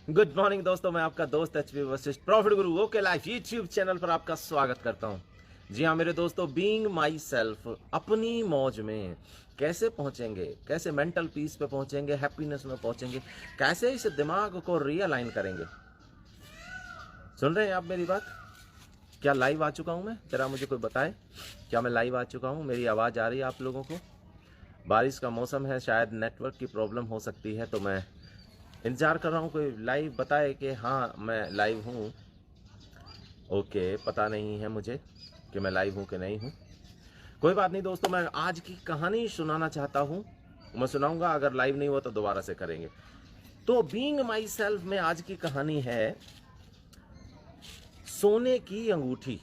Good morning दोस्तों, मैं आपका दोस्त एचपी वशिष्ठ प्रॉफिट गुरु ओके लाइफ यूट्यूब चैनल पर आपका स्वागत करता हूं। जी हाँ मेरे दोस्तों, बीइंग माई सेल्फ, अपनी मौज में कैसे पहुंचेंगे, कैसे मेंटल पीस पे पहुंचेंगे, हैप्पीनेस में पहुंचेंगे, कैसे इस दिमाग को रियलाइन करेंगे। सुन रहे हैं आप मेरी बात? क्या लाइव आ चुका हूं मैं? जरा मुझे कोई बताए, क्या मैं लाइव आ चुका हूं? मेरी आवाज़ आ रही है आप लोगों को? बारिश का मौसम है, शायद नेटवर्क की प्रॉब्लम हो सकती है, तो मैं इंतज़ार कर रहा हूँ कोई लाइव बताए कि हाँ मैं लाइव हूँ। ओके, पता नहीं है मुझे कि मैं लाइव हूँ कि नहीं हूँ। कोई बात नहीं दोस्तों, मैं आज की कहानी सुनाना चाहता हूँ। मैं सुनाऊंगा, अगर लाइव नहीं हुआ तो दोबारा से करेंगे। तो बीइंग माई सेल्फ में आज की कहानी है सोने की अंगूठी।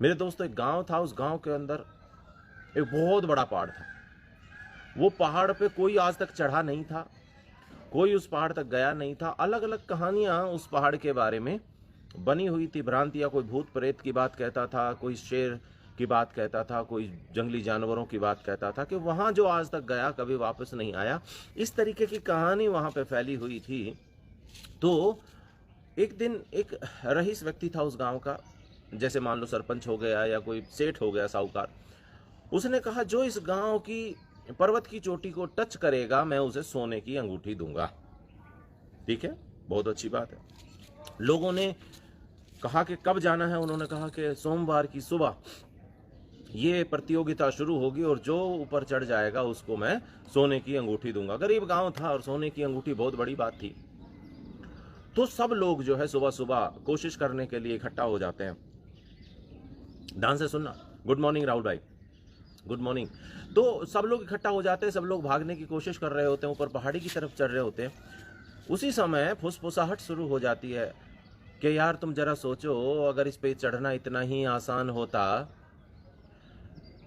मेरे दोस्तों, एक गांव था, उस गांव के अंदर एक बहुत बड़ा पहाड़ था। वो पहाड़ पे कोई आज तक चढ़ा नहीं था, कोई उस पहाड़ तक गया नहीं था। अलग अलग कहानियां उस पहाड़ के बारे में बनी हुई थी, भ्रांतियां। कोई भूत प्रेत की बात कहता था, कोई शेर की बात कहता था, कोई जंगली जानवरों की बात कहता था कि वहां जो आज तक गया कभी वापस नहीं आया। इस तरीके की कहानी वहां पे फैली हुई थी। तो एक दिन एक रईस व्यक्ति था उस गांव का, जैसे मान लो सरपंच हो गया या कोई सेठ हो गया, साहूकार। उसने कहा जो इस गांव की पर्वत की चोटी को टच करेगा मैं उसे सोने की अंगूठी दूंगा। ठीक है, बहुत अच्छी बात है। लोगों ने कहा कि कब जाना है? उन्होंने कहा कि सोमवार की सुबह ये प्रतियोगिता शुरू होगी और जो ऊपर चढ़ जाएगा उसको मैं सोने की अंगूठी दूंगा। गरीब गांव था और सोने की अंगूठी बहुत बड़ी बात थी। तो सब लोग जो है सुबह सुबह कोशिश करने के लिए इकट्ठा हो जाते हैं। ध्यान से सुनना। गुड मॉर्निंग राहुल भाई, गुड मॉर्निंग। तो सब लोग इकट्ठा हो जाते हैं, सब लोग भागने की कोशिश कर रहे होते हैं, ऊपर पहाड़ी की तरफ चढ़ रहे होते हैं। उसी समय फुसफुसाहट शुरू हो जाती है कि यार तुम जरा सोचो, अगर इस पे चढ़ना इतना ही आसान होता,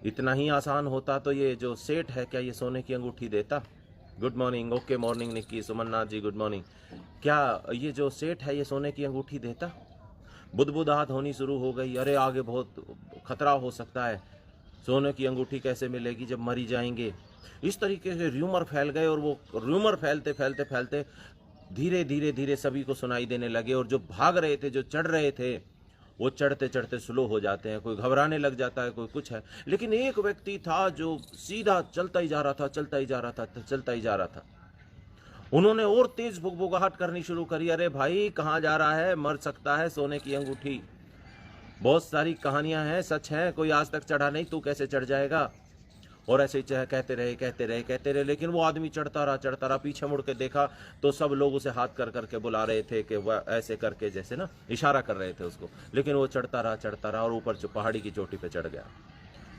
इतना ही आसान होता तो ये जो सेठ है क्या ये सोने की अंगूठी देता? Good morning, okay morning Nikki, Suman Nath ji good morning. क्या ये जो सेठ है ये सोने की अंगूठी देता? बुदबुदाहट होनी शुरू हो गई। अरे आगे बहुत खतरा हो सकता है, सोने की अंगूठी कैसे मिलेगी जब मरी जाएंगे। इस तरीके से र्यूमर फैल गए और वो र्यूमर फैलते फैलते फैलते धीरे धीरे धीरे सभी को सुनाई देने लगे। और जो भाग रहे थे, जो चढ़ रहे थे, वो चढ़ते चढ़ते स्लो हो जाते हैं, कोई घबराने लग जाता है, कोई कुछ है। लेकिन एक व्यक्ति था जो सीधा चलता ही जा रहा था, चलता ही जा रहा था, चलता ही जा रहा था। उन्होंने और तेज भुगभुगाहट करनी शुरू करी। अरे भाई कहाँ जा रहा है? मर सकता है सोने की अंगूठी। बहुत सारी कहानियां हैं, सच है, कोई आज तक चढ़ा नहीं, तू कैसे चढ़ जाएगा? और ऐसे ही कहते रहे कहते रहे कहते रहे। लेकिन वो आदमी चढ़ता रहा चढ़ता रहा। पीछे मुड़ के देखा तो सब लोग उसे हाथ कर करके बुला रहे थे कि वह ऐसे करके, जैसे ना इशारा कर रहे थे उसको। लेकिन वो चढ़ता रहा और ऊपर जो पहाड़ी की चोटी पे चढ़ गया।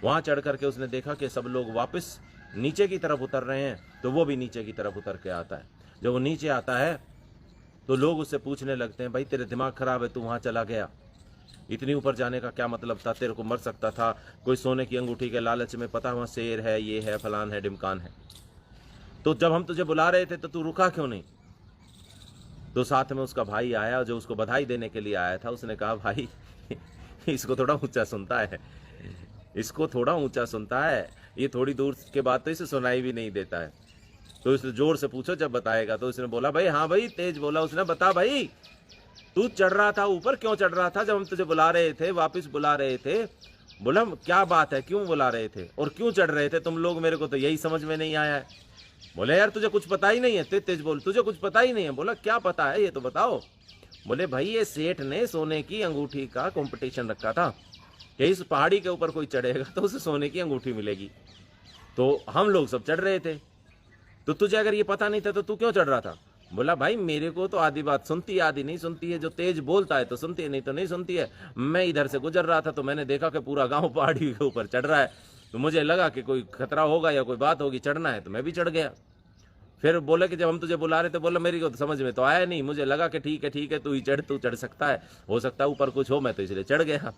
वहां चढ़ करके उसने देखा कि सब लोग वापस नीचे की तरफ उतर रहे हैं, तो वो भी नीचे की तरफ उतर के आता है। जब वो नीचे आता है तो लोग उससे पूछने लगते हैं, भाई तेरे दिमाग खराब है, तू वहां चला गया, इतनी ऊपर जाने का क्या मतलब था? तेरे को मर सकता था, कोई सोने की अंगूठी के लालच में, पता वहां शेर है, ये है, फलान है, डिमकान है। तो जब हम तुझे बुला रहे थे तो तू रुका क्यों नहीं? तो साथ में उसका भाई आया जो उसको बधाई देने के लिए आया था। उसने कहा भाई इसको थोड़ा ऊंचा सुनता है, इसको थोड़ा ऊंचा सुनता है, ये थोड़ी दूर के बाद तो इसे सुनाई भी नहीं देता है। तो इसने जोर से पूछो जब बताएगा। तो इसने बोला भाई, हाँ भाई, तेज बोला उसने, बता भाई तू चढ़ रहा था ऊपर, क्यों चढ़ रहा था? जब हम तुझे बुला रहे थे, वापस बुला रहे थे, बोला क्या बात है, क्यों बुला रहे थे और क्यों चढ़ रहे थे तुम लोग? मेरे को तो यही समझ में नहीं आया है। बोले यार तुझे कुछ पता ही नहीं है, तेज बोल, तुझे कुछ पता ही नहीं है। बोला क्या पता है ये तो बताओ। बोले भाई ये सेठ ने सोने की अंगूठी का कंपटीशन रखा था कि इस पहाड़ी के ऊपर कोई चढ़ेगा तो उसे सोने की अंगूठी मिलेगी। तो हम लोग सब चढ़ रहे थे, तो तुझे अगर ये पता नहीं था तो तू क्यों चढ़ रहा था? बोला भाई मेरे को तो आधी बात सुनती है, आधी नहीं सुनती है। जो तेज बोलता है तो सुनती है, नहीं तो नहीं सुनती है। मैं इधर से गुजर रहा था तो मैंने देखा कि पूरा गांव पहाड़ी के ऊपर चढ़ रहा है, तो मुझे लगा कि कोई खतरा होगा या कोई बात होगी, चढ़ना है, तो मैं भी चढ़ गया। फिर बोले कि जब हम तुझे बुला रहे थे, बोला मेरी को तो समझ में तो आया नहीं, मुझे लगा कि ठीक है तू ही चढ़, तू चढ़ सकता है, हो सकता है ऊपर कुछ हो, मैं तो इसलिए चढ़ गया।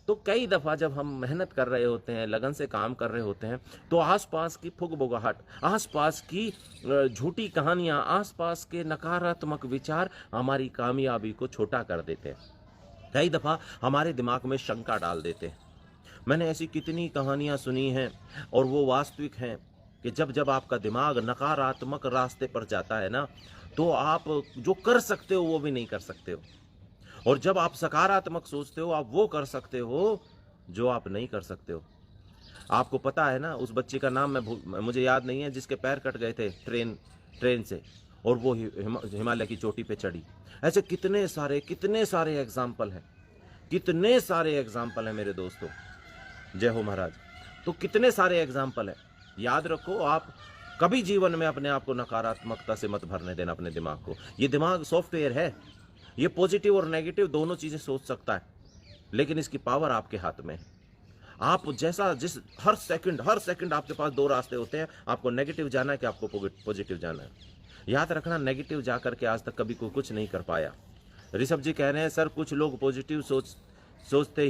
तो कई दफ़ा जब हम मेहनत कर रहे होते हैं, लगन से काम कर रहे होते हैं, तो आसपास की फुगबुगाहट, आसपास की झूठी कहानियां, आसपास के नकारात्मक विचार हमारी कामयाबी को छोटा कर देते हैं। कई दफ़ा हमारे दिमाग में शंका डाल देते हैं। मैंने ऐसी कितनी कहानियां सुनी हैं और वो वास्तविक हैं कि जब जब आपका दिमाग नकारात्मक रास्ते पर जाता है ना, तो आप जो कर सकते हो वो भी नहीं कर सकते हो, और जब आप सकारात्मक सोचते हो आप वो कर सकते हो जो आप नहीं कर सकते हो। आपको पता है ना, उस बच्ची का नाम मुझे याद नहीं है, जिसके पैर कट गए थे ट्रेन से, और वो हिमालय की चोटी पे चढ़ी। ऐसे कितने सारे एग्जाम्पल हैं, कितने सारे एग्जाम्पल हैं मेरे दोस्तों। जय हो महाराज। तो कितने सारे एग्जाम्पल हैं। याद रखो, आप कभी जीवन में अपने आप को नकारात्मकता से मत भरने देना अपने दिमाग को। ये दिमाग सॉफ्टवेयर है, ये पॉजिटिव और नेगेटिव दोनों चीजें सोच सकता है, लेकिन इसकी पावर आपके हाथ में है। आप जिस हर सेकंड आपके पास दो रास्ते होते हैं, आपको नेगेटिव जाना है कि आपको पॉजिटिव जाना है। याद रखना, नेगेटिव जाकर के आज तक कभी कोई कुछ नहीं कर पाया। ऋषभ जी कह रहे हैं सर कुछ लोग पॉजिटिव सोचने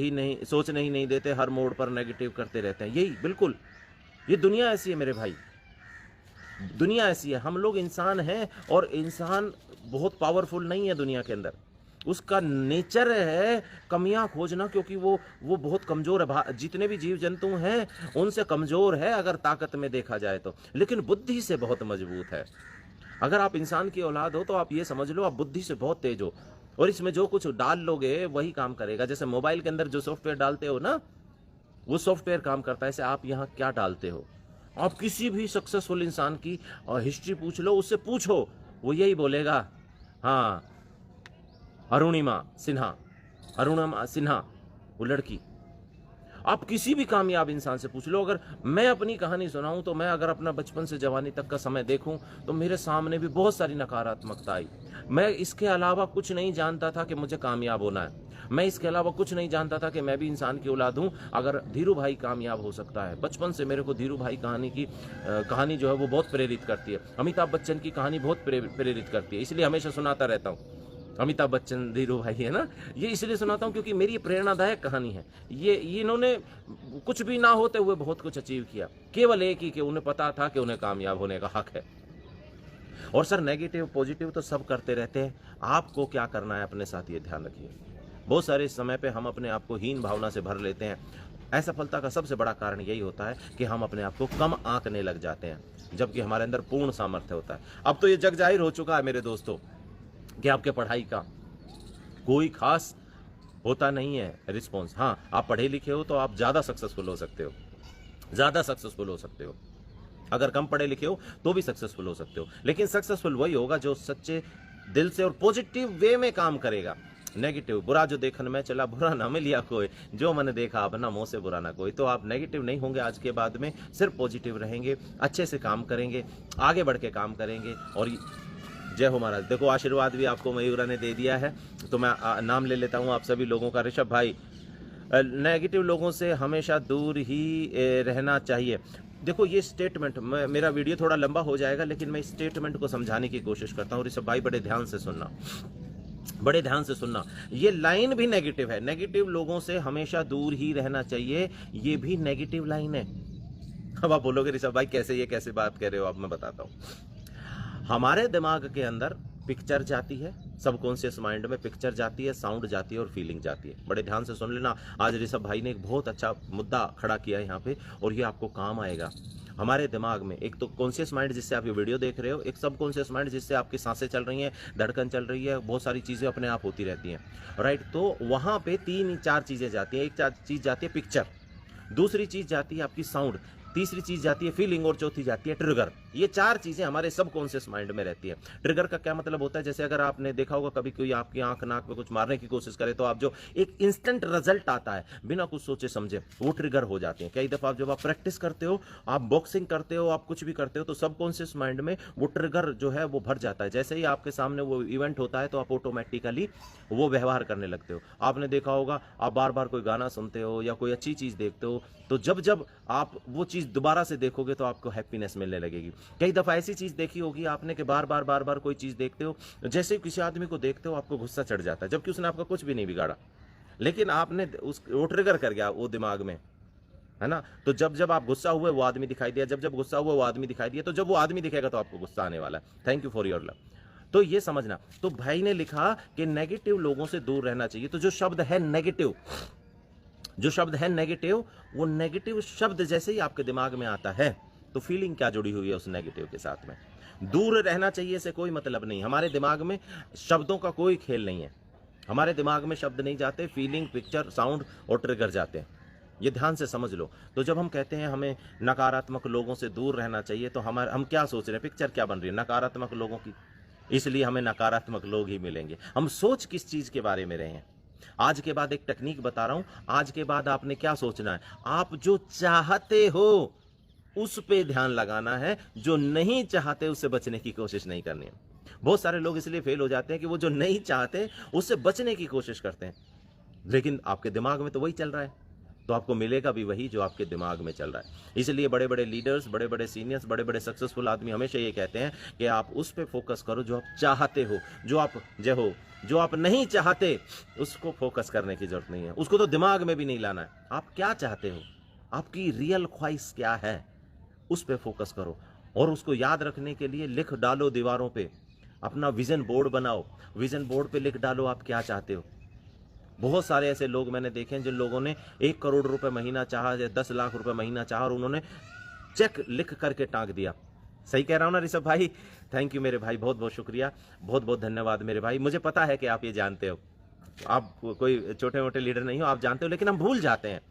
ही नहीं देते, हर मोड़ पर नेगेटिव करते रहते हैं। यही बिल्कुल, ये दुनिया ऐसी है मेरे भाई, दुनिया ऐसी है। हम लोग इंसान हैं, और इंसान बहुत पावरफुल नहीं है दुनिया के अंदर। उसका नेचर है कमियां खोजना, क्योंकि वो बहुत कमजोर है। जितने भी जीव जंतु हैं उनसे कमजोर है अगर ताकत में देखा जाए तो, लेकिन बुद्धि से बहुत मजबूत है। अगर आप इंसान की औलाद हो तो आप ये समझ लो आप बुद्धि से बहुत तेज हो, और इसमें जो कुछ डाल लोगे वही काम करेगा। जैसे मोबाइल के अंदर जो सॉफ्टवेयर डालते हो ना, वो सॉफ्टवेयर काम करता है। ऐसे आप यहाँ क्या डालते हो। आप किसी भी सक्सेसफुल इंसान की हिस्ट्री पूछ लो, उससे पूछो, वो यही बोलेगा, हाँ अरुणिमा सिन्हा वो लड़की। आप किसी भी कामयाब इंसान से पूछ लो। अगर मैं अपनी कहानी सुनाऊं तो मैं अगर अपना बचपन से जवानी तक का समय देखूं तो मेरे सामने भी बहुत सारी नकारात्मकता आई। मैं इसके अलावा कुछ नहीं जानता था कि मुझे कामयाब होना है। मैं इसके अलावा कुछ नहीं जानता था कि मैं भी इंसान की औलाद हूं। अगर धीरू भाई कामयाब हो सकता है, बचपन से मेरे को धीरू भाई कहानी जो है वो बहुत प्रेरित करती है। अमिताभ बच्चन की कहानी बहुत प्रेरित करती है, इसलिए हमेशा सुनाता रहता हूँ। अमिताभ बच्चन धीरू भाई है ना, ये इसलिए सुनाता हूँ क्योंकि मेरी प्रेरणादायक कहानी है। ये इन्होंने कुछ भी ना होते हुए बहुत कुछ अचीव किया, केवल एक ही कि उन्हें पता था कि उन्हें कामयाब होने का हक है। और सर नेगेटिव पॉजिटिव तो सब करते रहते हैं, आपको क्या करना है अपने साथ ये ध्यान रखिए। बहुत सारे समय पे हम अपने आप को हीन भावना से भर लेते हैं। असफलता का सबसे बड़ा कारण यही होता है कि हम अपने आप को कम आंकने लग जाते हैं, जबकि हमारे अंदर पूर्ण सामर्थ्य होता है। अब तो ये जग जाहिर हो चुका है मेरे दोस्तों कि आपके पढ़ाई का कोई खास होता नहीं है रिस्पॉन्स। हाँ, आप पढ़े लिखे हो तो आप ज़्यादा सक्सेसफुल हो सकते हो, अगर कम पढ़े लिखे हो तो भी सक्सेसफुल हो सकते हो। लेकिन सक्सेसफुल वही होगा जो सच्चे दिल से और पॉजिटिव वे में काम करेगा। नेगेटिव, बुरा जो देखन में चला बुरा ना मिलिया कोई, जो मैंने देखा अपना मुंह से बुरा ना कोई। तो आप नेगेटिव नहीं होंगे आज के बाद में, सिर्फ पॉजिटिव रहेंगे, अच्छे से काम करेंगे, आगे बढ़ के काम करेंगे। और जय हो महाराज। देखो आशीर्वाद भी आपको मयूरा ने दे दिया है, तो मैं नाम ले लेता हूँ आप सभी लोगों का। ऋषभ भाई, नेगेटिव लोगों से हमेशा दूर ही रहना चाहिए। देखो ये स्टेटमेंट, मेरा वीडियो थोड़ा लंबा हो जाएगा लेकिन मैं इस स्टेटमेंट को समझाने की कोशिश करता हूँ। ऋषभ भाई बड़े ध्यान से सुनना, ये लाइन भी नेगेटिव है। नेगेटिव लोगों से हमेशा दूर ही रहना चाहिए, ये भी नेगेटिव लाइन है। अब आप बोलोगे ऋषभ भाई कैसे बात कर रहे हो आप, मैं बताता हूँ। हमारे दिमाग के अंदर पिक्चर जाती है, सबकॉन्शियस माइंड में पिक्चर जाती है, साउंड जाती है और फीलिंग जाती है। बड़े ध्यान से सुन लेना, आज ऋषभ भाई ने एक बहुत अच्छा मुद्दा खड़ा किया है यहाँ पे, और ये आपको काम आएगा। हमारे दिमाग में एक तो कॉन्शियस माइंड जिससे आप ये वीडियो देख रहे हो, एक सब कॉन्शियस माइंड जिससे आपकी सांसें चल रही हैं, धड़कन चल रही है, बहुत सारी चीज़ें अपने आप होती रहती हैं, राइट। तो वहाँ पे 3-4 चीज़ें जाती हैं। एक चीज़ जाती है पिक्चर, दूसरी चीज़ जाती है आपकी साउंड, तीसरी चीज जाती है फीलिंग, और चौथी जाती है ट्रिगर। ये 4 चीजें हमारे सबकॉन्शियस माइंड में रहती है। ट्रिगर का क्या मतलब होता है, जैसे अगर आपने देखा होगा कभी कोई आपकी आंख नाक में कुछ मारने की कोशिश करे तो आप जो एक इंस्टेंट रिजल्ट आता है बिना कुछ सोचे समझे, वो ट्रिगर हो जाते हैं। कई दफा जब आप प्रैक्टिस करते हो, आप बॉक्सिंग करते हो, आप कुछ भी करते हो, तो सबकॉन्शियस माइंड में वो ट्रिगर जो है वो भर जाता है। जैसे ही आपके सामने वो इवेंट होता है तो आप ऑटोमेटिकली वो व्यवहार करने लगते हो। आपने देखा होगा, आप बार बार कोई गाना सुनते हो या कोई अच्छी चीज देखते हो, तो जब आप वो चीज दोबारा से देखोगे तो आपको हैप्पीनेस मिलने लगेगी। कई दफा ऐसी चीज देखी होगी आपने कि बार बार कोई चीज देखते हो, जैसे किसी आदमी को देखते हो आपको गुस्सा चढ़ जाता है, जबकि उसने आपका कुछ भी नहीं बिगाड़ा, लेकिन आपने वो ट्रिगर कर गया वो दिमाग में, है ना। तो जब आप गुस्सा हुए वो आदमी दिखाई दिया, जब गुस्सा हुआ वो आदमी दिखाई दिया, तो जब वो आदमी दिखेगा तो आपको गुस्सा आने वाला है। Thank you for your love. तो ये समझना। तो भाई ने लिखा कि नेगेटिव लोगों से दूर रहना चाहिए। तो जो शब्द है नेगेटिव, वो नेगेटिव शब्द जैसे ही आपके दिमाग में आता है तो फीलिंग क्या जुड़ी हुई है उस नेगेटिव के साथ में? दूर रहना चाहिए से कोई मतलब नहीं। हमारे दिमाग में शब्दों का कोई खेल नहीं है। हमारे दिमाग में शब्द नहीं जाते, फीलिंग, पिक्चर, साउंड और ट्रिगर जाते हैं। ये ध्यान से समझ लो। तो जब हम कहते हैं हमें नकारात्मक लोगों से दूर रहना चाहिए, तो हम क्या सोच रहे हैं? पिक्चर क्या बन रही है? नकारात्मक लोगों की। इसलिए हमें नकारात्मक लोग ही मिलेंगे। हम सोच किस चीज के बारे में रहे हैं? आज के बाद एक टेक्निक बता रहा हूं। आज के बाद आपने क्या सोचना है? आप जो चाहते हो उस पे ध्यान लगाना है, जो नहीं चाहते उससे बचने की कोशिश नहीं करनी है। बहुत सारे लोग इसलिए फेल हो जाते हैं कि वो जो नहीं चाहते उससे बचने की कोशिश करते हैं, लेकिन आपके दिमाग में तो वही चल रहा है, तो आपको मिलेगा भी वही जो आपके दिमाग में चल रहा है। इसलिए बड़े बड़े लीडर्स, बड़े बड़े सीनियर्स, बड़े बड़े सक्सेसफुल आदमी हमेशा ये कहते हैं कि आप उस पे फोकस करो जो आप चाहते हो। जो आप नहीं चाहते उसको फोकस करने की जरूरत नहीं है, उसको तो दिमाग में भी नहीं लाना है। आप क्या चाहते हो, आपकी रियल ख्वाहिश क्या है, उस पे फोकस करो। और उसको याद रखने के लिए लिख डालो दीवारों पे। अपना विजन बोर्ड बनाओ, विजन बोर्ड पे लिख डालो आप क्या चाहते हो। बहुत सारे ऐसे लोग मैंने देखे हैं जिन लोगों ने 1 करोड़ रुपए महीना चाहा या 10 लाख रुपए महीना चाहा और उन्होंने चेक लिख करके टांग दिया। सही कह रहा हूं ना ऋषभ भाई? थैंक यू मेरे भाई, बहुत बहुत शुक्रिया, बहुत बहुत धन्यवाद मेरे भाई। मुझे पता है कि आप ये जानते हो, आप कोई छोटे मोटे लीडर नहीं हो, आप जानते हो, लेकिन हम भूल जाते हैं।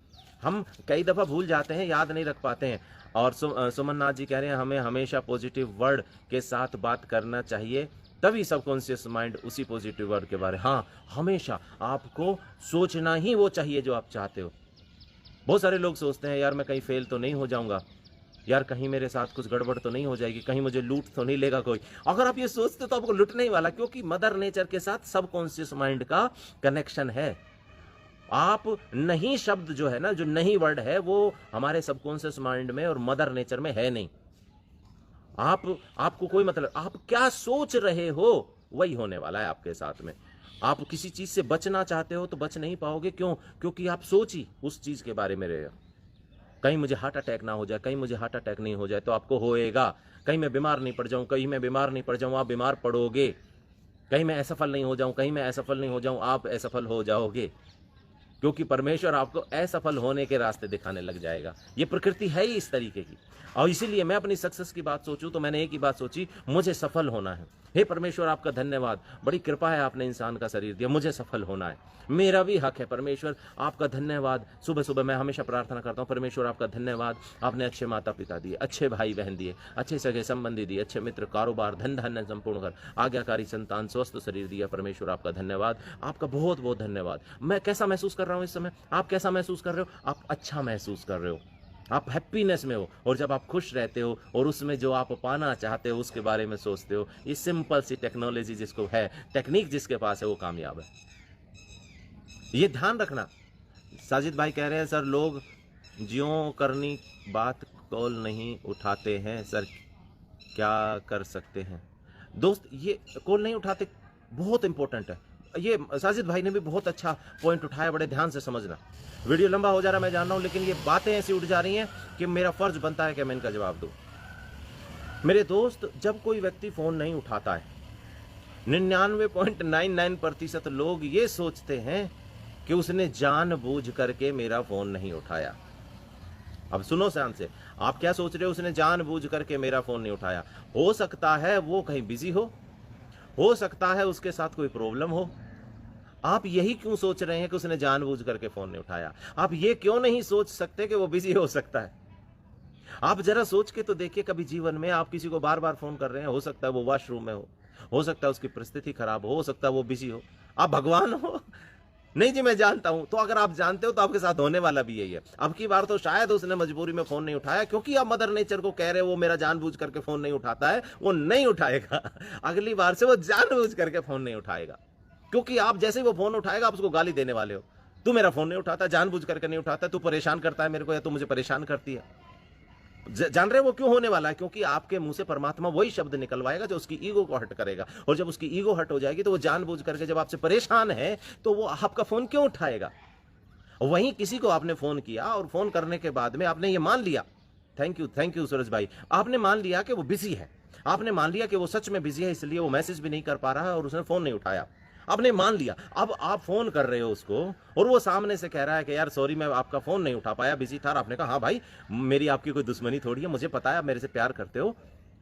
हम कई दफा भूल जाते हैं, याद नहीं रख पाते हैं। और सुमन नाथ जी कह रहे हैं हमें हमेशा पॉजिटिव वर्ड के साथ बात करना चाहिए, तभी सबकॉन्शियस माइंड उसी पॉजिटिव वर्ड के बारे। हाँ, हमेशा आपको सोचना ही वो चाहिए जो आप चाहते हो। बहुत सारे लोग सोचते हैं यार मैं कहीं फेल तो नहीं हो जाऊंगा, यार कहीं मेरे साथ कुछ गड़बड़ तो नहीं हो जाएगी, कहीं मुझे लूट तो नहीं लेगा कोई। अगर आप ये सोचते तो आपको लूटने ही वाला, क्योंकि मदर नेचर के साथ सबकॉन्शियस माइंड का कनेक्शन है। आप नहीं शब्द जो है ना, जो नहीं वर्ड है, वो हमारे सबकॉन्शियस माइंड में और मदर नेचर में है नहीं। आपको कोई मतलब, आप क्या सोच रहे हो वही होने वाला है आपके साथ में। आप किसी चीज से बचना चाहते हो तो बच नहीं पाओगे। क्यों? क्योंकि आप सोची उस चीज के बारे में रहे हो। कहीं मुझे हार्ट अटैक ना हो जाए, कहीं मुझे हार्ट अटैक नहीं हो जाए, तो आपको होएगा। कहीं मैं बीमार नहीं पड़ जाऊं, कहीं मैं बीमार नहीं पड़ जाऊं, आप बीमार पड़ोगे। कहीं मैं असफल नहीं हो जाऊं, कहीं मैं असफल नहीं हो जाऊं, आप असफल हो जाओगे। क्योंकि परमेश्वर आपको असफल होने के रास्ते दिखाने लग जाएगा। ये प्रकृति है ही इस तरीके की। और इसीलिए मैं अपनी सक्सेस की बात सोचूं तो मैंने एक ही बात सोची, मुझे सफल होना है। हे परमेश्वर आपका धन्यवाद, बड़ी कृपा है आपने इंसान का शरीर दिया, मुझे सफल होना है, मेरा भी हक है। परमेश्वर आपका धन्यवाद। सुबह सुबह मैं हमेशा प्रार्थना करता हूँ, परमेश्वर आपका धन्यवाद, आपने अच्छे माता पिता दिए, अच्छे भाई बहन दिए, अच्छे सगे संबंधी दिए, अच्छे मित्र, कारोबार, धन धान्य संपूर्ण कर, आज्ञाकारी संतान, स्वस्थ शरीर दिया। परमेश्वर आपका धन्यवाद, आपका बहुत बहुत धन्यवाद। मैं कैसा महसूस कर रहा हूँ इस समय? आप कैसा महसूस कर रहे हो? आप अच्छा महसूस कर रहे हो, आप हैप्पीनेस में हो। और जब आप खुश रहते हो और उसमें जो आप पाना चाहते हो उसके बारे में सोचते हो, ये सिंपल सी टेक्नोलॉजी जिसको है, टेक्निक जिसके पास है, वो कामयाब है। ये ध्यान रखना। साजिद भाई कह रहे हैं सर लोग ज्यों करनी बात कॉल नहीं उठाते हैं सर, क्या कर सकते हैं? दोस्त ये कॉल नहीं उठाते बहुत इंपॉर्टेंट है। ये साजिद भाई ने भी बहुत अच्छा पॉइंट उठाया, बड़े ध्यान से समझना। वीडियो लंबा हो जा रहा है मैं जान रहा हूं, लेकिन ये बातें ऐसी उठ जा रही हैं कि मेरा फर्ज बनता है कि मैं इनका जवाब दूं। मेरे दोस्त, जब कोई व्यक्ति फोन नहीं उठाता है, 99.99% लोग ये सोचते हैं कि उसने जानबूझ करके मेरा फोन नहीं उठाया। अब सुनो ध्यान से, आप क्या सोच रहे हो? उसने जानबूझ करके मेरा फोन नहीं उठाया। हो सकता है वो कहीं बिजी हो सकता है उसके साथ कोई प्रॉब्लम हो। आप यही क्यों सोच रहे हैं कि उसने जानबूझ करके फोन नहीं उठाया? आप ये क्यों नहीं सोच सकते कि वो बिजी हो सकता है? आप जरा सोच के तो देखिए, कभी जीवन में आप किसी को बार बार फोन कर रहे हैं, हो सकता है वो वॉशरूम में हो सकता है उसकी परिस्थिति खराब हो सकता है वो बिजी हो। आप भगवान हो? नहीं जी मैं जानता हूं। तो अगर आप जानते हो तो आपके साथ होने वाला भी यही है। अब की बार तो शायद उसने मजबूरी में फोन नहीं उठाया, क्योंकि आप मदर नेचर को कह रहे हो वो मेरा जानबूझ करके फोन नहीं उठाता है, वो नहीं उठाएगा। अगली बार से वो जानबूझ करके फोन नहीं उठाएगा, क्योंकि आप जैसे ही वो फोन उठाएगा आप उसको गाली देने वाले हो। तू मेरा फोन नहीं उठाता, जानबूझ करके नहीं उठाता, तू परेशान करता है मेरे को, या तू मुझे परेशान करती है। जान रहे वो क्यों होने वाला है? क्योंकि आपके मुंह से परमात्मा वही शब्द निकलवाएगा जो उसकी ईगो को हट करेगा। और जब उसकी ईगो हट हो जाएगी तो वो जानबूझ करके, जब आपसे परेशान है तो वो आपका फोन क्यों उठाएगा? वहीं किसी को आपने फोन किया और फोन करने के बाद में आपने ये मान लिया, थैंक यू सूरज भाई, आपने मान लिया कि वो बिजी है, आपने मान लिया कि वो सच में बिजी है, इसलिए वो मैसेज भी नहीं कर पा रहा है और उसने फोन नहीं उठाया। आपने मान लिया। अब आप फोन कर रहे हो उसको और वो सामने से कह रहा है कि यार सॉरी मैं आपका फोन नहीं उठा पाया, बिजी था। आपने कहा हाँ भाई, मेरी आपकी कोई दुश्मनी थोड़ी है, मुझे पता है आप मेरे से प्यार करते हो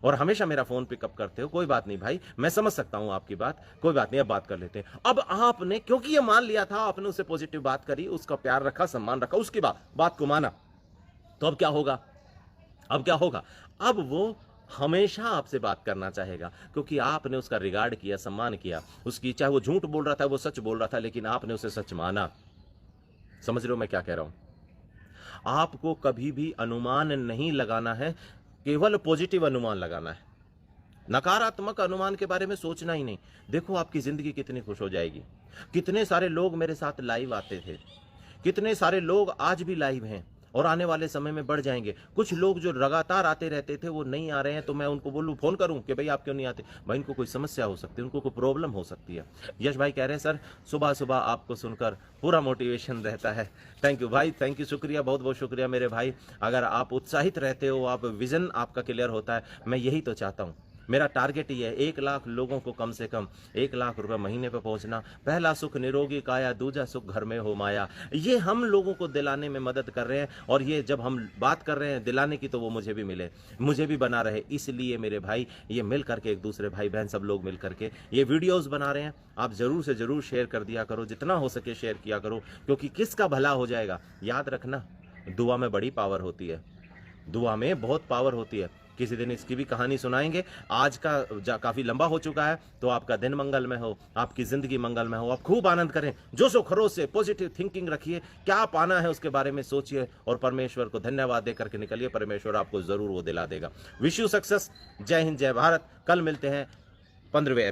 और हमेशा मेरा फोन पिकअप करते हो, कोई बात नहीं भाई, मैं समझ सकता हूं आपकी बात, कोई बात नहीं, अब बात कर लेते हैं। अब आपने क्योंकि ये मान लिया था, आपने उससे पॉजिटिव बात करी, उसका प्यार रखा, सम्मान रखा, उसके बाद बात को माना, तो अब क्या होगा? अब क्या होगा? अब वो हमेशा आपसे बात करना चाहेगा, क्योंकि आपने उसका रिगार्ड किया, सम्मान किया उसकी, चाहे वो झूठ बोल रहा था, वो सच बोल रहा था, लेकिन आपने उसे सच माना। समझ रहे हो मैं क्या कह रहा हूं? आपको कभी भी अनुमान नहीं लगाना है, केवल पॉजिटिव अनुमान लगाना है। नकारात्मक अनुमान के बारे में सोचना ही नहीं। देखो आपकी जिंदगी कितनी खुश हो जाएगी। कितने सारे लोग मेरे साथ लाइव आते थे, कितने सारे लोग आज भी लाइव हैं और आने वाले समय में बढ़ जाएंगे। कुछ लोग जो लगातार आते रहते थे वो नहीं आ रहे हैं, तो मैं उनको बोलूं, फोन करूं कि भाई आप क्यों नहीं आते? भाई इनको कोई समस्या हो सकती है, उनको कोई प्रॉब्लम हो सकती है। यश भाई कह रहे हैं सर सुबह सुबह आपको सुनकर पूरा मोटिवेशन रहता है। थैंक यू भाई, थैंक यू, शुक्रिया, बहुत बहुत शुक्रिया मेरे भाई। अगर आप उत्साहित रहते हो, आप विजन आपका क्लियर होता है, मैं यही तो चाहता हूँ। मेरा टारगेट ही है 1 लाख लोगों को कम से कम 1 लाख रुपए महीने पे पहुंचना। पहला सुख निरोगी काया, दूजा सुख घर में हो माया। ये हम लोगों को दिलाने में मदद कर रहे हैं, और ये जब हम बात कर रहे हैं दिलाने की, तो वो मुझे भी मिले, मुझे भी बना रहे। इसलिए मेरे भाई ये मिल करके, एक दूसरे भाई बहन सब लोग मिल करके ये वीडियोस बना रहे हैं। आप जरूर से जरूर शेयर कर दिया करो, जितना हो सके शेयर किया करो, क्योंकि किसका भला हो जाएगा। याद रखना, दुआ में बड़ी पावर होती है, दुआ में बहुत पावर होती है। किसी दिन इसकी भी कहानी सुनाएंगे। आज का काफी लंबा हो चुका है, तो आपका दिन मंगल में हो, आपकी जिंदगी मंगल में हो, आप खूब आनंद करें, जोशो खरोश से पॉजिटिव थिंकिंग रखिए, क्या पाना है उसके बारे में सोचिए और परमेश्वर को धन्यवाद दे करके निकलिए। परमेश्वर आपको जरूर वो दिला देगा। Wish you success. जय हिंद, जय भारत। कल मिलते हैं 15वें